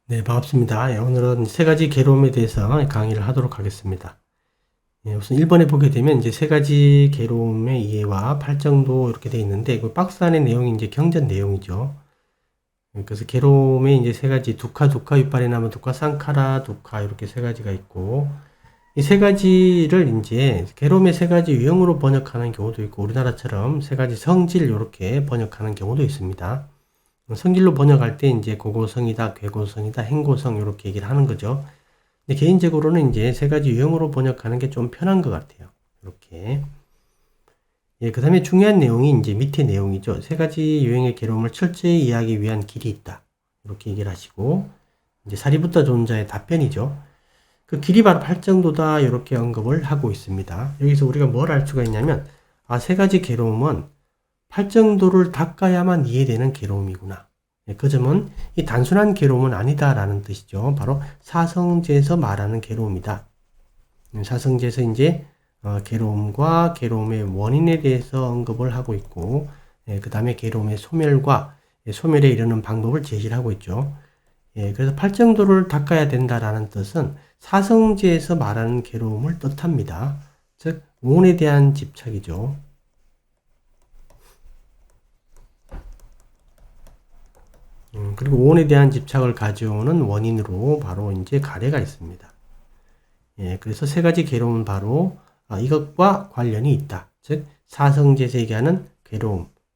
네, 반갑습니다. 오늘은 세 가지 괴로움에 대해서 강의를 하도록 하겠습니다. 우선 1번에 보게 되면 이제 세 가지 괴로움의 이해와 팔정도 이렇게 되어 있는데, 그 박스 안의 내용이 이제 경전 내용이죠. 그래서 괴로움의 이제 세 가지, 두카, 윗발에 남은 두카, 상카라, 두카, 이렇게 세 가지가 있고, 이 세 가지를 이제 괴로움의 세 가지 유형으로 번역하는 경우도 있고, 우리나라처럼 세 가지 성질 이렇게 번역하는 경우도 있습니다. 성질로 번역할 때 이제 고고성이다, 괴고성이다, 행고성 이렇게 얘기를 하는 거죠. 근데 개인적으로는 이제 세 가지 유형으로 번역하는 게 좀 편한 것 같아요. 이렇게. 그 다음에 중요한 내용이 이제 밑에 내용이죠. 세 가지 유형의 괴로움을 철저히 이해하기 위한 길이 있다. 이렇게 얘기를 하시고, 이제 사리부타 존자의 답변이죠. 그 길이 바로 팔정도다. 이렇게 언급을 하고 있습니다. 여기서 우리가 뭘 알 수가 있냐면, 세 가지 괴로움은 팔정도를 닦아야만 이해되는 괴로움이구나. 그 점은 이 단순한 괴로움은 아니다라는 뜻이죠. 바로 사성제에서 말하는 괴로움이다. 사성제에서 이제 괴로움과 괴로움의 원인에 대해서 언급을 하고 있고, 그 다음에 괴로움의 소멸과 소멸에 이르는 방법을 제시를 하고 있죠. 그래서 팔정도를 닦아야 된다라는 뜻은 사성제에서 말하는 괴로움을 뜻합니다. 즉 원에 대한 집착이죠. 그리고 원에 대한 집착을 가져오는 원인으로 바로 이제 가래가 있습니다. 그래서 세 가지 괴로움은 바로 이것과 관련이 있다. 즉 사성제에서 얘기하는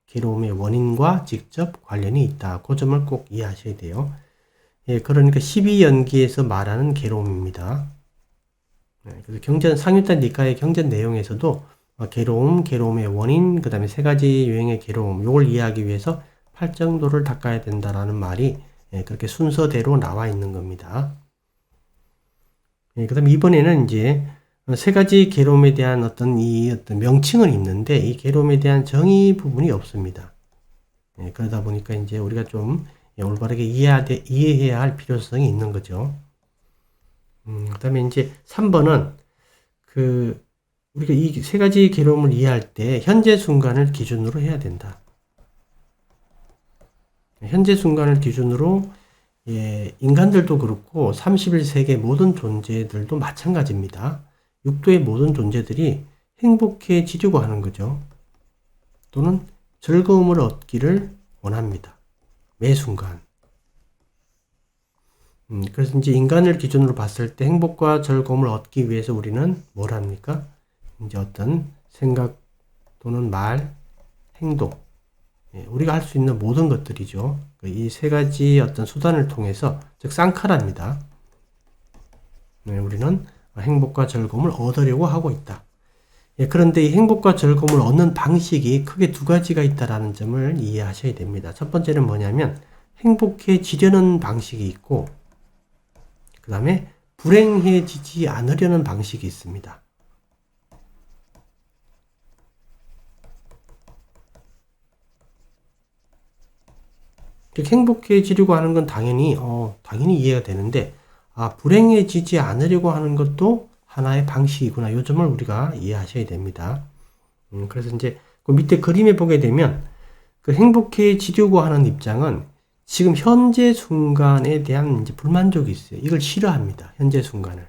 괴로움의 원인과 직접 관련이 있다. 그 점을 꼭 이해하셔야 돼요. 그러니까 12연기에서 말하는 괴로움입니다. 그래서 경전 상유단 니카의 경전 내용에서도 괴로움의 원인, 그 다음에 세 가지 유형의 괴로움, 요걸 이해하기 위해서 팔정도를 닦아야 된다라는 말이 그렇게 순서대로 나와 있는 겁니다. 그 다음에 이번에는 이제 세 가지 괴로움에 대한 어떤 명칭은 있는데 이 괴로움에 대한 정의 부분이 없습니다. 그러다 보니까 이제 우리가 좀 올바르게 이해해야 할 필요성이 있는 거죠. 그 다음에 이제 3번은 우리가 이 세 가지 괴로움을 이해할 때 현재 순간을 기준으로 해야 된다. 현재 순간을 기준으로 인간들도 그렇고 31세계 모든 존재들도 마찬가지입니다. 육도의 모든 존재들이 행복해지려고 하는 거죠. 또는 즐거움을 얻기를 원합니다. 매 순간. 그래서 이제 인간을 기준으로 봤을 때 행복과 즐거움을 얻기 위해서 우리는 뭘 합니까? 이제 어떤 생각 또는 말, 행동, 우리가 할 수 있는 모든 것들이죠. 이 세 가지 어떤 수단을 통해서, 즉 쌍카라입니다. 우리는 행복과 즐거움을 얻으려고 하고 있다. 그런데 이 행복과 즐거움을 얻는 방식이 크게 두 가지가 있다는 점을 이해하셔야 됩니다. 첫 번째는 뭐냐면 행복해지려는 방식이 있고, 그 다음에 불행해지지 않으려는 방식이 있습니다. 행복해지려고 하는 건 당연히 이해가 되는데, 불행해지지 않으려고 하는 것도 하나의 방식이구나. 이 점을 우리가 이해하셔야 됩니다. 그래서 이제 그 밑에 그림에 보게 되면 그 행복해지려고 하는 입장은 지금 현재 순간에 대한 이제 불만족이 있어요. 이걸 싫어합니다. 현재 순간을.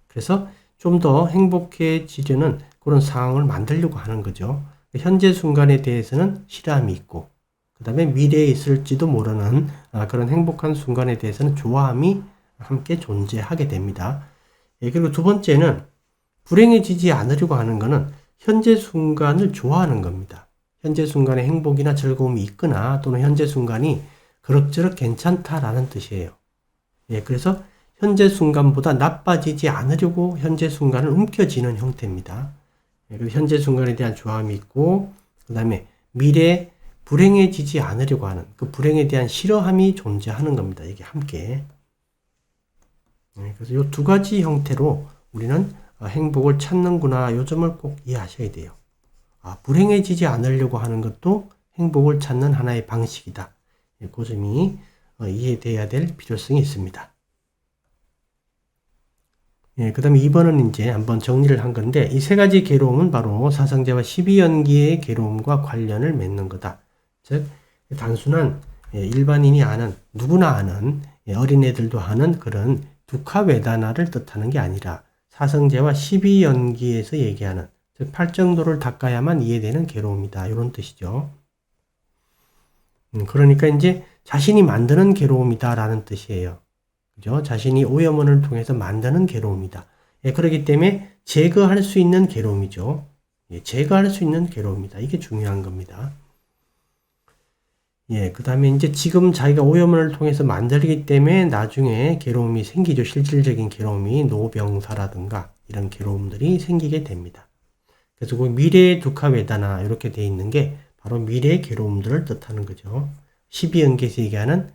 그래서 좀 더 행복해지려는 그런 상황을 만들려고 하는 거죠. 현재 순간에 대해서는 싫어함이 있고, 그 다음에 미래에 있을지도 모르는 그런 행복한 순간에 대해서는 좋아함이 함께 존재하게 됩니다. 그리고 두 번째는 불행해지지 않으려고 하는 것은 현재 순간을 좋아하는 겁니다. 현재 순간에 행복이나 즐거움이 있거나 또는 현재 순간이 그럭저럭 괜찮다라는 뜻이에요. 그래서 현재 순간보다 나빠지지 않으려고 현재 순간을 움켜쥐는 형태입니다. 그리고 현재 순간에 대한 좋아함이 있고, 그 다음에 미래에 불행해지지 않으려고 하는 그 불행에 대한 싫어함이 존재하는 겁니다. 이게 함께. 그래서 이 두 가지 형태로 우리는 행복을 찾는구나. 이 점을 꼭 이해하셔야 돼요. 불행해지지 않으려고 하는 것도 행복을 찾는 하나의 방식이다. 그 점이 이해돼야 될 필요성이 있습니다. 그 다음에 2번은 이제 한번 정리를 한 건데, 이 세 가지 괴로움은 바로 사성제와 12연기의 괴로움과 관련을 맺는 거다. 즉 단순한 일반인이 아는, 누구나 아는 어린애들도 하는 그런 두카웨다나를 뜻하는 게 아니라 사성제와 12연기에서 얘기하는, 즉 팔정도를 닦아야만 이해되는 괴로움이다, 이런 뜻이죠. 그러니까 이제 자신이 만드는 괴로움이다라는 뜻이에요. 그죠? 자신이 오염원을 통해서 만드는 괴로움이다. 그렇기 때문에 제거할 수 있는 괴로움이죠. 제거할 수 있는 괴로움이다. 이게 중요한 겁니다. 그 다음에 이제 지금 자기가 오염원을 통해서 만들기 때문에 나중에 괴로움이 생기죠. 실질적인 괴로움이 노병사라든가 이런 괴로움들이 생기게 됩니다. 그래서 그 미래의 두카웨다나 이렇게 돼 있는 게 바로 미래의 괴로움들을 뜻하는 거죠. 12연계에서 얘기하는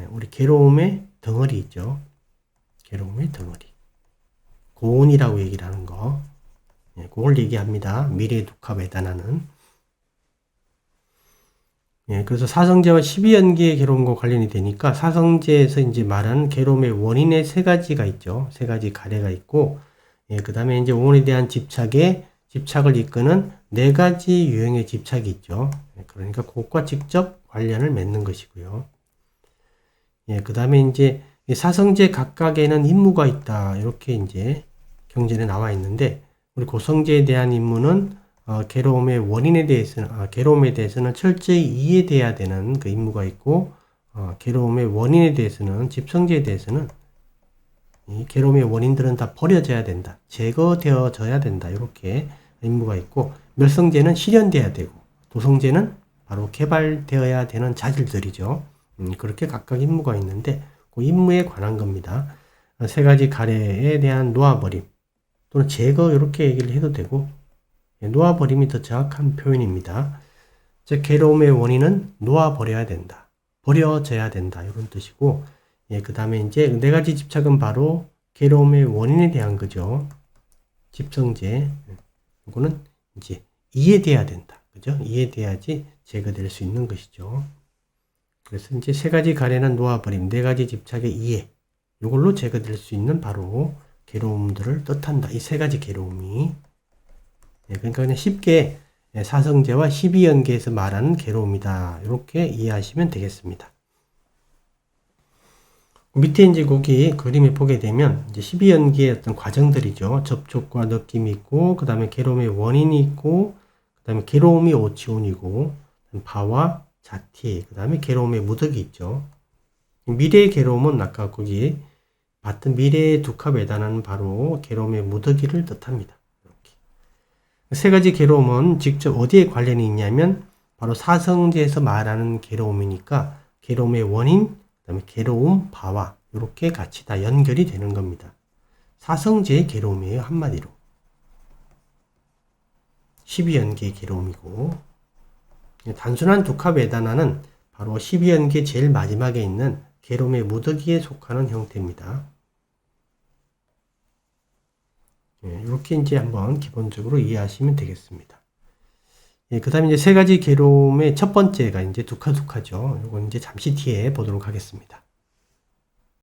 우리 괴로움의 덩어리 있죠. 괴로움의 덩어리. 고온이라고 얘기를 하는 거. 그걸 얘기합니다. 미래의 두카웨다나는. 그래서 사성제와 12연계의 괴로움과 관련이 되니까 사성제에서 이제 말하는 괴로움의 원인의 세 가지가 있죠. 세 가지 가래가 있고, 그 다음에 이제 오온에 대한 집착을 이끄는 네 가지 유형의 집착이 있죠. 그러니까 그것과 직접 관련을 맺는 것이고요. 그 다음에 이제 사성제 각각에는 임무가 있다. 이렇게 이제 경전에 나와 있는데, 우리 고성제에 대한 임무는 괴로움의 원인에 대해서는, 괴로움에 대해서는 철저히 이해돼야 되는 그 임무가 있고, 괴로움의 원인에 대해서는, 집성제에 대해서는 이 괴로움의 원인들은 다 버려져야 된다. 제거되어져야 된다. 이렇게 임무가 있고, 멸성제는 실현돼야 되고, 도성제는 바로 개발되어야 되는 자질들이죠. 그렇게 각각 임무가 있는데, 그 임무에 관한 겁니다. 세 가지 가래에 대한 놓아버림, 또는 제거, 이렇게 얘기를 해도 되고, 놓아버림이 더 정확한 표현입니다. 즉, 괴로움의 원인은 놓아버려야 된다. 버려져야 된다. 이런 뜻이고, 그 다음에 이제 네 가지 집착은 바로 괴로움의 원인에 대한 거죠. 집성제. 이거는 이제 이해돼야 된다. 그죠? 이해돼야지 제거될 수 있는 것이죠. 그래서 이제 세 가지 가래는 놓아버림, 네 가지 집착의 이해. 이걸로 제거될 수 있는 바로 괴로움들을 뜻한다. 이 세 가지 괴로움이. 그러니까 그냥 쉽게 사성제와 12연계에서 말하는 괴로움이다. 이렇게 이해하시면 되겠습니다. 밑에 이제 거기 그림에 보게 되면 이제 12연계의 어떤 과정들이죠. 접촉과 느낌이 있고, 그 다음에 괴로움의 원인이 있고, 그 다음에 괴로움이 오치온이고, 바와 자티, 그 다음에 괴로움의 무덕이 있죠. 미래의 괴로움은 아까 거기 봤던 미래의 두카웨다나는 바로 괴로움의 무덕이를 뜻합니다. 이렇게. 세 가지 괴로움은 직접 어디에 관련이 있냐면 바로 사성제에서 말하는 괴로움이니까 괴로움의 원인, 그 다음에 괴로움, 바와 이렇게 같이 다 연결이 되는 겁니다. 사성제의 괴로움이에요. 한마디로. 12연계의 괴로움이고, 단순한 두카웨다나는 바로 12연계 제일 마지막에 있는 괴로움의 무더기에 속하는 형태입니다. 이렇게 이제 한번 기본적으로 이해하시면 되겠습니다. 그 다음에 이제 세 가지 괴로움의 첫 번째가 이제 두카두카죠. 이건 이제 잠시 뒤에 보도록 하겠습니다.